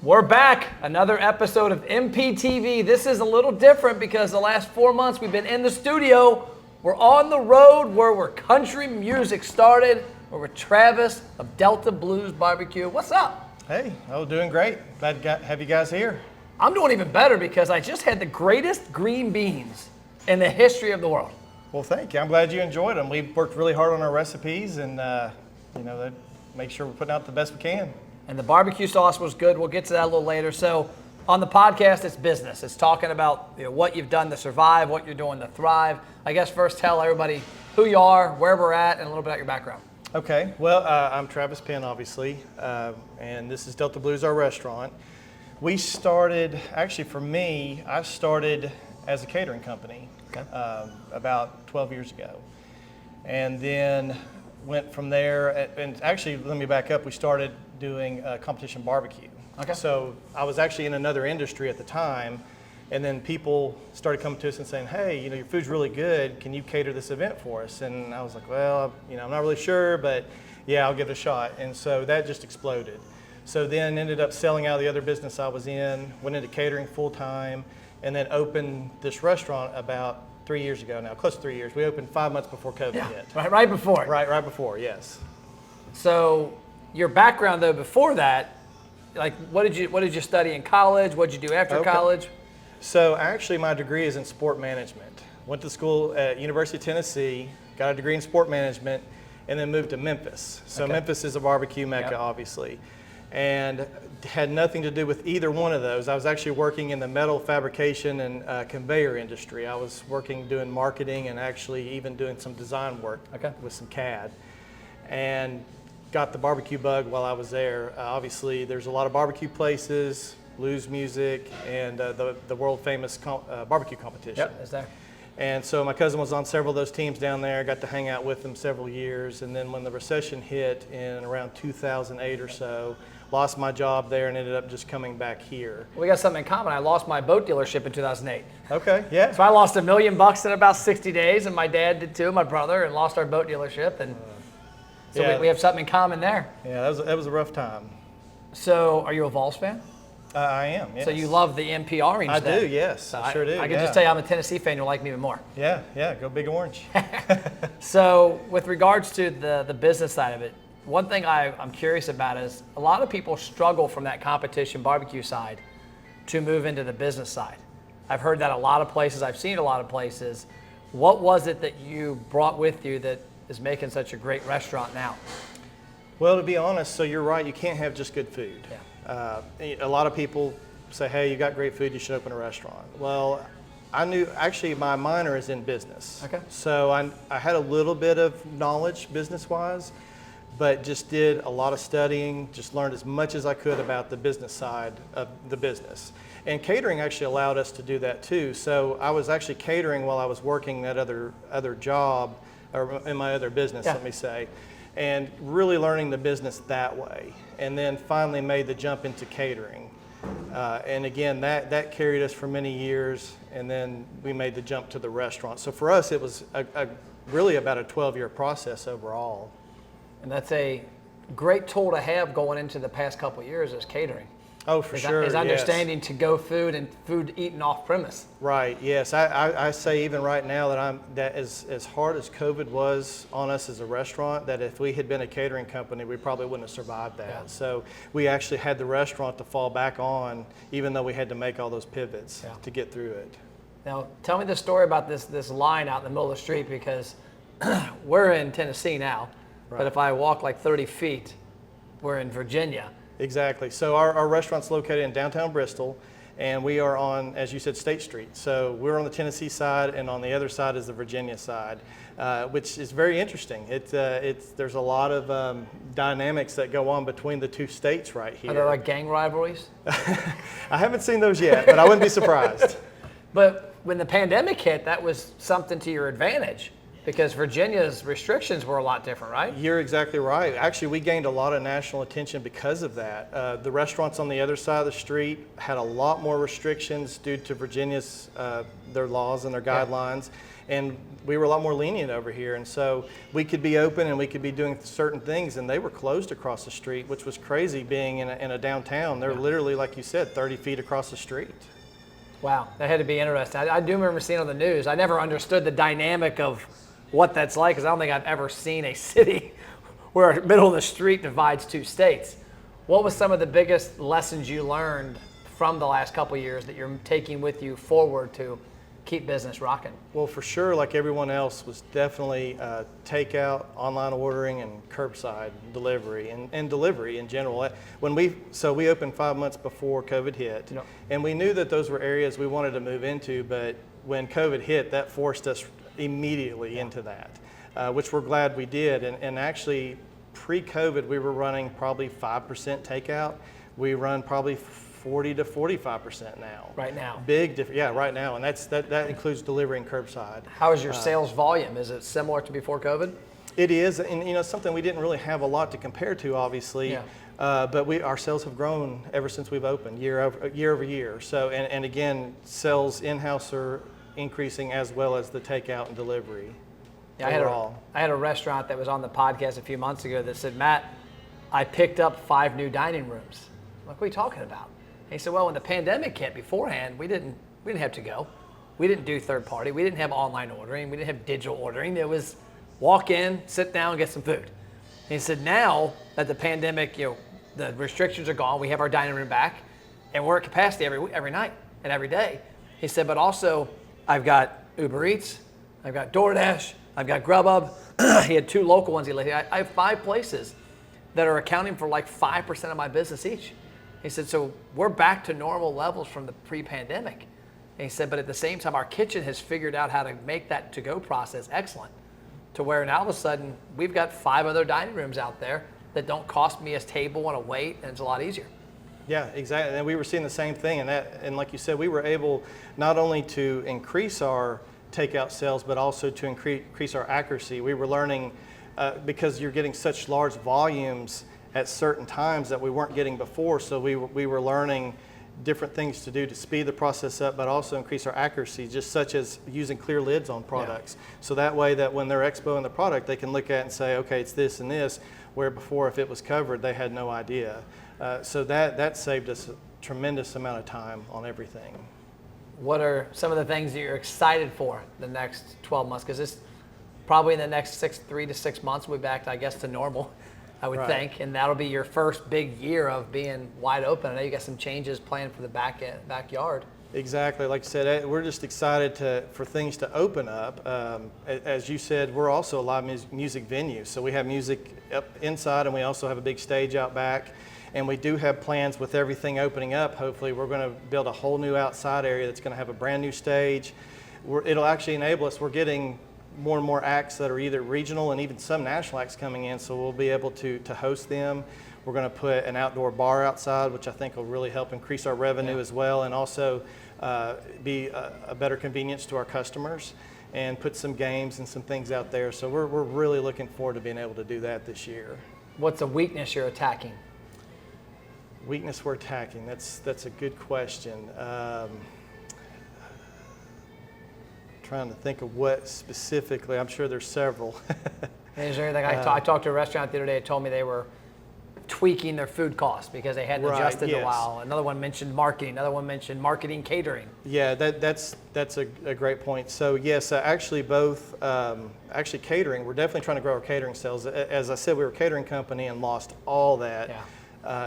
We're back. Another episode of MPTV. This is a little different because the last 4 months we've been in the studio. We're on the road where country music started. We're with Travis of Delta Blues Barbecue. What's up? Hey, doing great. Glad to have you guys here. I'm doing even better because I just had the greatest green beans in the history of the world. Well, thank you. I'm glad you enjoyed them. We've worked really hard on our recipes and, make sure we're putting out the best we can. And the barbecue sauce was good. We'll get to that a little later. So on the podcast, it's business. It's talking about what you've done to survive, what you're doing to thrive. I guess first tell everybody who you are, where we're at, and a little bit about your background. Okay. Well, I'm Travis Penn, obviously, and this is Delta Blues, our restaurant. We started, actually for me, I started as a catering company about 12 years ago. And then went from there, and actually, let me back up, we started doing competition barbecue. Okay. So I was actually in another industry at the time, and then people started coming to us and saying, hey, your food's really good, can you cater this event for us? And I was like, well, I'm not really sure, but yeah, I'll give it a shot. And so that just exploded. So then ended up selling out of the other business I was in, went into catering full time, and then opened this restaurant about 3 years ago now, close to 3 years. We opened 5 months before COVID hit. Right before. Right before, yes. So your background though, before that, like what did you study in college? What did you do after college? So actually my degree is in sport management. Went to school at University of Tennessee, got a degree in sport management, and then moved to Memphis. So Memphis is a barbecue mecca, obviously. And had nothing to do with either one of those. I was actually working in the metal fabrication and conveyor industry. I was working doing marketing and actually even doing some design work with some CAD. And got the barbecue bug while I was there. Obviously, there's a lot of barbecue places, blues music, and the world famous barbecue competition. Yep, that's there. And so my cousin was on several of those teams down there, got to hang out with them several years. And then when the recession hit in around 2008 or so, lost my job there and ended up just coming back here. We got something in common. I lost my boat dealership in 2008. Okay, yeah. So I lost $1 million in about 60 days, and my dad did too, my brother, and lost our boat dealership. And so we have something in common there. Yeah, that was a rough time. So are you a Vols fan? I am, yes. So you love the MP Orange I then? do, yes. So I sure do. I can just tell you I'm a Tennessee fan. You'll like me even more. Yeah, go Big Orange. So with regards to the business side of it, one thing I'm curious about is a lot of people struggle from that competition barbecue side to move into the business side. I've heard that a lot of places. I've seen a lot of places. What was it that you brought with you that is making such a great restaurant now? Well, to be honest, so you're right, you can't have just good food. Yeah. A lot of people say, hey, you got great food, you should open a restaurant. Well, I knew, actually my minor is in business. Okay. So I had a little bit of knowledge business-wise, but just did a lot of studying, just learned as much as I could about the business side of the business. And catering actually allowed us to do that too. So I was actually catering while I was working that other job, or in my other business, let me say, and really learning the business that way. And then finally made the jump into catering. And again, that carried us for many years, and then we made the jump to the restaurant. So for us, it was really about a 12-year process overall. And that's a great tool to have going into the past couple of years is catering. Oh, for sure, Is understanding to-go food and food eaten off-premise. Right, yes. I say even right now that as hard as COVID was on us as a restaurant, that if we had been a catering company, we probably wouldn't have survived that. Yeah. So we actually had the restaurant to fall back on, even though we had to make all those pivots to get through it. Now, tell me the story about this line out in the middle of the street, because we're in Tennessee now, but if I walk like 30 feet, we're in Virginia. Exactly. So our restaurant's located in downtown Bristol, and we are on, as you said, State Street. So we're on the Tennessee side, and on the other side is the Virginia side, which is very interesting. There's a lot of dynamics that go on between the two states right here. Are there like gang rivalries? I haven't seen those yet, but I wouldn't be surprised. But when the pandemic hit, that was something to your advantage. Because Virginia's restrictions were a lot different, right? You're exactly right. Actually, we gained a lot of national attention because of that. The restaurants on the other side of the street had a lot more restrictions due to Virginia's their laws and their guidelines, and we were a lot more lenient over here. And so we could be open and we could be doing certain things, and they were closed across the street, which was crazy being in a downtown. They're literally, like you said, 30 feet across the street. Wow, that had to be interesting. I do remember seeing on the news. I never understood the dynamic of what that's like, because I don't think I've ever seen a city where the middle of the street divides two states. What was some of the biggest lessons you learned from the last couple of years that you're taking with you forward to keep business rocking? Well, for sure, like everyone else, was definitely takeout, online ordering, and curbside delivery, and delivery in general. So we opened 5 months before COVID hit, and we knew that those were areas we wanted to move into, but when COVID hit, that forced us immediately into that, which we're glad we did. And actually, pre-COVID, we were running probably 5% takeout. We run probably 40 to 45% now. Right now. Big difference, yeah, right now, and that includes delivery and curbside. How is your sales volume? Is it similar to before COVID? It is, and something we didn't really have a lot to compare to, obviously. But our sales have grown ever since we've opened, year over year. So, and again, sales in-house are increasing, as well as the takeout and delivery. Yeah, I had a restaurant that was on the podcast a few months ago that said, Matt, I picked up 5 new dining rooms. I'm like, what are you talking about? And he said, well, when the pandemic hit beforehand, we didn't have to go. We didn't do third party. We didn't have online ordering. We didn't have digital ordering. It was walk in, sit down, get some food. And he said, now that the pandemic, the restrictions are gone, we have our dining room back, and we're at capacity every night and every day. He said, but also, I've got Uber Eats, I've got DoorDash, I've got Grubhub. He had 2 local ones. I have 5 places that are accounting for like 5% of my business each. He said, so we're back to normal levels from the pre-pandemic. And he said, but at the same time, our kitchen has figured out how to make that to-go process excellent, to where now all of a sudden, we've got 5 other dining rooms out there that don't cost me a table and a wait, and it's a lot easier. Yeah, exactly. And we were seeing the same thing. And like you said, we were able not only to increase our takeout sales, but also to increase our accuracy. We were learning, because you're getting such large volumes at certain times that we weren't getting before. So we were learning different things to do to speed the process up, but also increase our accuracy, just such as using clear lids on products. So that way that when they're expoing the product, they can look at it and say, okay, it's this and this, where before, if it was covered, they had no idea. So that saved us a tremendous amount of time on everything. What are some of the things that you're excited for the next 12 months? Because this probably in the next 3 to 6 months, we'll be back, I guess, to normal, I would think. And that'll be your first big year of being wide open. I know you got some changes planned for the backyard. Exactly. Like I said, we're just excited for things to open up. As you said, we're also a live music venue. So we have music up inside, and we also have a big stage out back. And we do have plans with everything opening up. Hopefully, we're going to build a whole new outside area that's going to have a brand new stage. It'll actually enable us. We're getting more and more acts that are either regional and even some national acts coming in, so we'll be able to host them. We're going to put an outdoor bar outside, which I think will really help increase our revenue as well, and also be a better convenience to our customers, and put some games and some things out there. So we're really looking forward to being able to do that this year. What's a weakness you're attacking? Weakness we're attacking, that's a good question. Trying to think of what specifically. I'm sure there's several. Is there anything? I talked to a restaurant the other day. It told me they were tweaking their food costs because they hadn't adjusted in a while. Another one mentioned marketing. Another one mentioned marketing catering. Yeah, that's a great point. So yes, actually both. Actually catering. We're definitely trying to grow our catering sales. As I said, we were a catering company and lost all that. Yeah.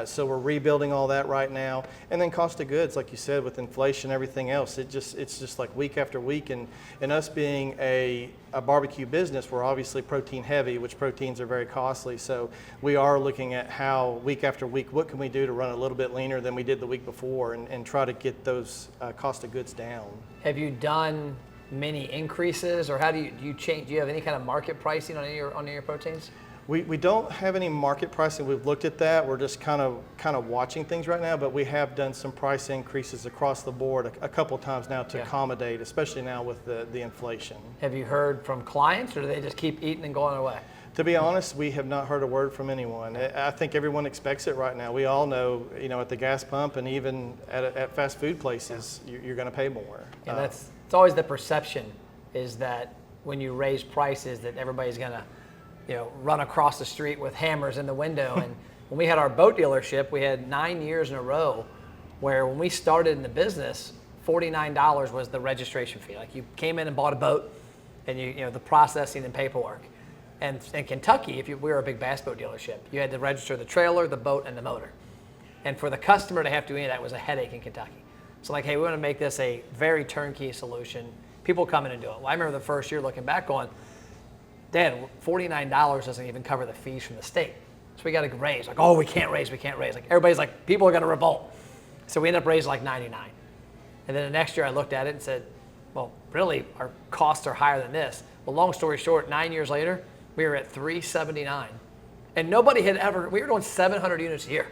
So we're rebuilding all that right now. And then cost of goods, like you said, with inflation and everything else, it's just like week after week. And us being a barbecue business, we're obviously protein heavy, which proteins are very costly. So we are looking at how week after week, what can we do to run a little bit leaner than we did the week before, and try to get those cost of goods down. Have you done many increases, or how do you change? Do you have any kind of market pricing on any of your proteins? We don't have any market pricing. We've looked at that. We're just kind of watching things right now, but we have done some price increases across the board a couple times now to accommodate, especially now with the inflation. Have you heard from clients, or do they just keep eating and going away? To be honest, we have not heard a word from anyone. I think everyone expects it right now. We all know, at the gas pump and even at fast food places, you're going to pay more. And it's always the perception is that when you raise prices that everybody's going to run across the street with hammers in the window. And when we had our boat dealership, we had 9 years in a row where when we started in the business, $49 was the registration fee. Like you came in and bought a boat and the processing and paperwork. And in Kentucky, we were a big bass boat dealership, you had to register the trailer, the boat, and the motor. And for the customer to have to do any of that was a headache in Kentucky. So like, hey, we want to make this a very turnkey solution. People come in and do it. Well, I remember the first year looking back going, Dad, $49 doesn't even cover the fees from the state. So we got to raise. Like, oh, we can't raise. Like everybody's like, people are going to revolt. So we ended up raising like 99. And then the next year I looked at it and said, well, really, our costs are higher than this. Well, long story short, 9 years later, we were at 379. And nobody had we were doing 700 units a year.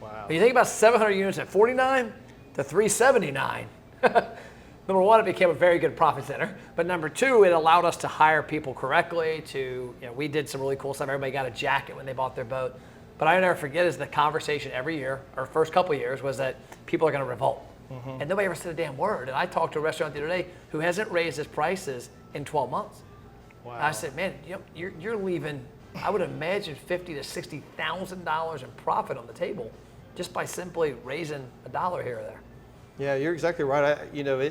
Wow. When you think about 700 units at 49 to 379, number one, it became a very good profit center. But number two, it allowed us to hire people correctly. We did some really cool stuff. Everybody got a jacket when they bought their boat. But I never forget is the conversation every year, our first couple of years, was that people are going to revolt. Mm-hmm. And nobody ever said a damn word. And I talked to a restaurant the other day who hasn't raised his prices in 12 months. Wow. And I said, man, you're leaving, I would imagine $50,000 to $60,000 in profit on the table just by simply raising $1 here or there. Yeah, you're exactly right.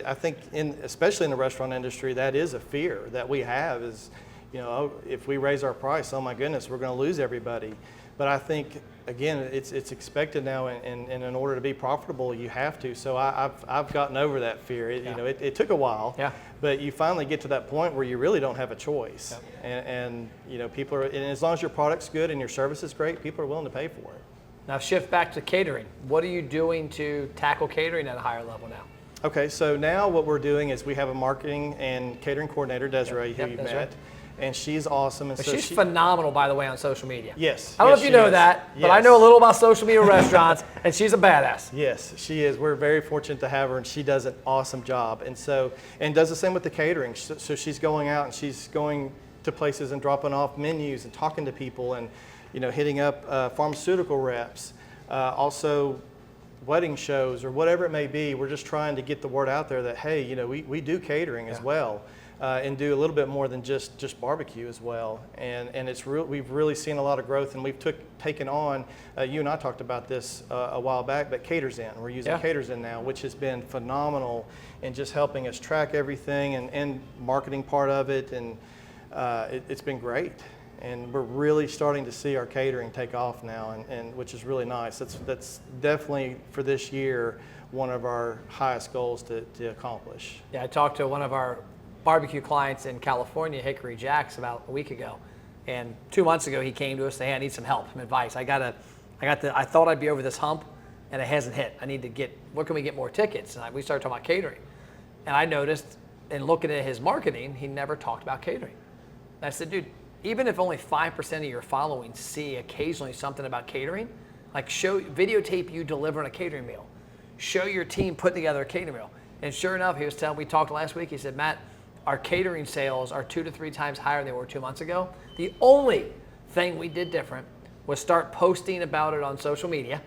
I think especially in the restaurant industry, that is a fear that we have is, if we raise our price, oh my goodness, we're going to lose everybody. But I think, again, it's expected now, and in order to be profitable, you have to. So I've gotten over that fear. It took a while, but you finally get to that point where you really don't have a choice. And people are, and as long as your product's good and your service is great, people are willing to pay for it. Now shift back to catering. What are you doing to tackle catering at a higher level now? Okay, so now what we're doing is we have a marketing and catering coordinator, Desiree, who you met. And she's awesome. And she's phenomenal, by the way, on social media. Yes. I don't know if you know that, but I know a little about social media restaurants, and she's a badass. Yes, she is. We're very fortunate to have her, and she does an awesome job. And does the same with the catering. So she's going out and she's going to places and dropping off menus and talking to people and, hitting up pharmaceutical reps, also wedding shows or whatever it may be. We're just trying to get the word out there that, hey, we do catering as well. And do a little bit more than just barbecue as well, and we've really seen a lot of growth, and we've taken on. You and I talked about this a while back, but Caters In. We're using Caters In now, which has been phenomenal in just helping us track everything and marketing part of it, and it's been great. And we're really starting to see our catering take off now, and which is really nice. That's definitely for this year one of our highest goals to accomplish. Yeah, I talked to one of our barbecue clients in California, Hickory Jack's, about a week ago, and 2 months ago he came to us and said, hey, I need some help, some advice. I thought I'd be over this hump, and it hasn't hit. I need to where can we get more tickets? And we started talking about catering, and I noticed in looking at his marketing, he never talked about catering. And I said, dude, even if only 5% of your following see occasionally something about catering, like videotape you delivering a catering meal, show your team putting together a catering meal. And sure enough, we talked last week, he said, Matt, our catering sales are 2 to 3 times higher than they were 2 months ago. The only thing we did different was start posting about it on social media,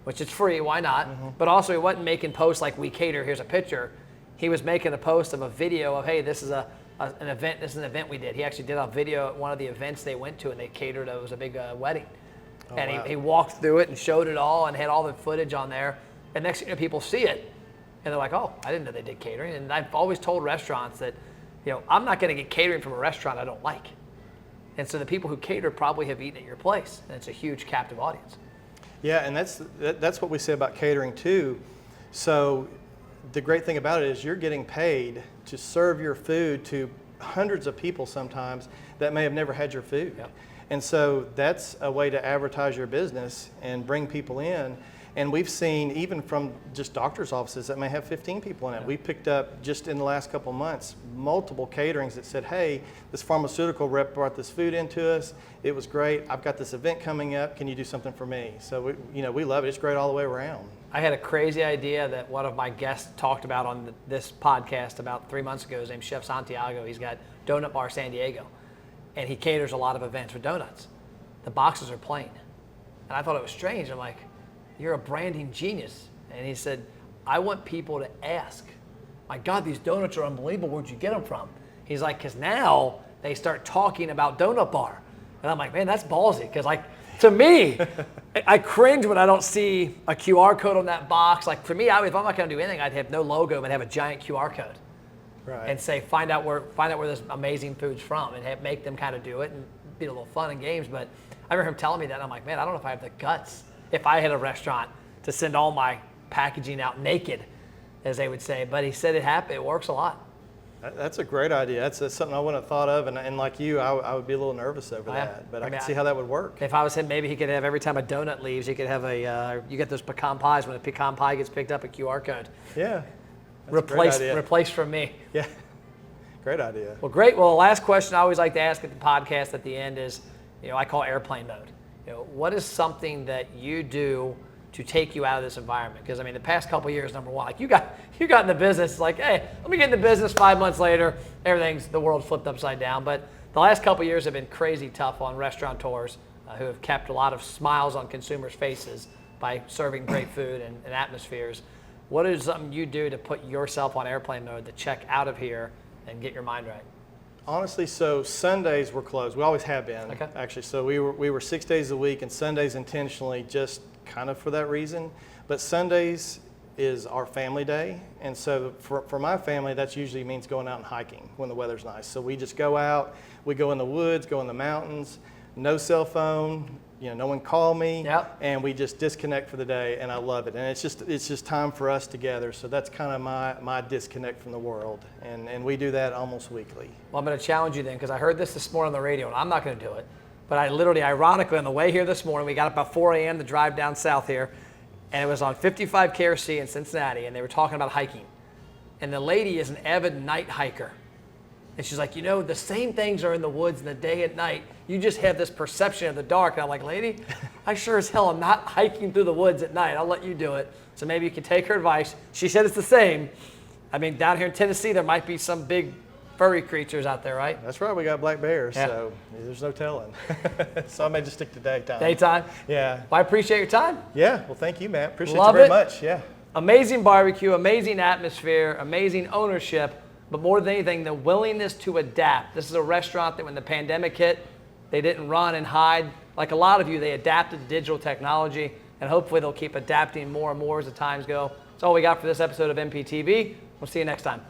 which is free, why not? Mm-hmm. But also he wasn't making posts like we cater, here's a picture. He was making a post of a video of, hey, this is an event, this is an event we did. He actually did a video at one of the events they went to, and they catered, it was a big wedding. Oh, and wow. he walked through it and showed it all and had all the footage on there. And next thing you know, people see it, and they're like, oh, I didn't know they did catering. And I've always told restaurants that, I'm not going to get catering from a restaurant I don't like. And so the people who cater probably have eaten at your place, and it's a huge captive audience. Yeah, and that's what we say about catering too. So the great thing about it is you're getting paid to serve your food to hundreds of people sometimes that may have never had your food. Yep. And so that's a way to advertise your business and bring people in. And we've seen, even from just doctor's offices that may have 15 people in it, we picked up just in the last couple of months, multiple caterings that said, hey, this pharmaceutical rep brought this food into us. It was great. I've got this event coming up. Can you do something for me? So we love it. It's great all the way around. I had a crazy idea that one of my guests talked about on this podcast about 3 months ago. His name's Chef Santiago. He's got Donut Bar San Diego, and he caters a lot of events with donuts. The boxes are plain. And I thought it was strange. I'm like, you're a branding genius. And he said, I want people to ask, my God, these donuts are unbelievable. Where'd you get them from? He's like, because now they start talking about Donut Bar. And I'm like, man, that's ballsy. Because like, to me, I cringe when I don't see a QR code on that box. Like for me, if I'm not going to do anything, I'd have no logo, but have a giant QR code. Right. And say, find out where this amazing food's from, and make them kind of do it and be a little fun and games. But I remember him telling me that, and I'm like, man, I don't know if I have the guts, if I had a restaurant, to send all my packaging out naked, as they would say. But he said it works a lot. That's a great idea. That's something I wouldn't have thought of, and like you, I would be a little nervous over that. But I can see how that would work. If I was him, maybe he could have, every time a donut leaves, he could have you get those pecan pies, when a pecan pie gets picked up, a QR code. Yeah. Replace from me. Yeah. Great idea. Well, great. Well, the last question I always like to ask at the podcast at the end is, I call airplane mode. What is something that you do to take you out of this environment? Because the past couple of years, number one, like you got in the business, it's like, hey, let me get in the business. 5 months later, the world flipped upside down. But the last couple of years have been crazy tough on restaurateurs who have kept a lot of smiles on consumers' faces by serving great food and atmospheres. What is something you do to put yourself on airplane mode to check out of here and get your mind right? Honestly, so Sundays were closed. We always have been, actually. So we were 6 days a week, and Sundays intentionally just kind of for that reason. But Sundays is our family day, and so for my family, that usually means going out and hiking when the weather's nice. So we just go out, we go in the woods, go in the mountains, no cell phone, no one call me, and we just disconnect for the day, and I love it. And it's just time for us together. So that's kind of my disconnect from the world, and we do that almost weekly. Well, I'm going to challenge you then, because I heard this morning on the radio, and I'm not going to do it. But ironically, on the way here this morning, we got up at 4 a.m. to drive down south here, and it was on 55 KRC in Cincinnati, and they were talking about hiking. And the lady is an avid night hiker. And she's like, the same things are in the woods in the day and night. You just have this perception of the dark. And I'm like, lady, I sure as hell am not hiking through the woods at night. I'll let you do it. So maybe you can take her advice. She said it's the same. Down here in Tennessee, there might be some big furry creatures out there, right? That's right. We got black bears, so there's no telling. So I may just stick to daytime. Daytime? Yeah. Well, I appreciate your time. Yeah. Well, thank you, Matt. Appreciate Love you very it. much. Yeah. Amazing barbecue, amazing atmosphere, amazing ownership, but more than anything, the willingness to adapt. This is a restaurant that when the pandemic hit, they didn't run and hide. Like a lot of you, they adapted to digital technology, and hopefully they'll keep adapting more and more as the times go. That's all we got for this episode of MPTV. We'll see you next time.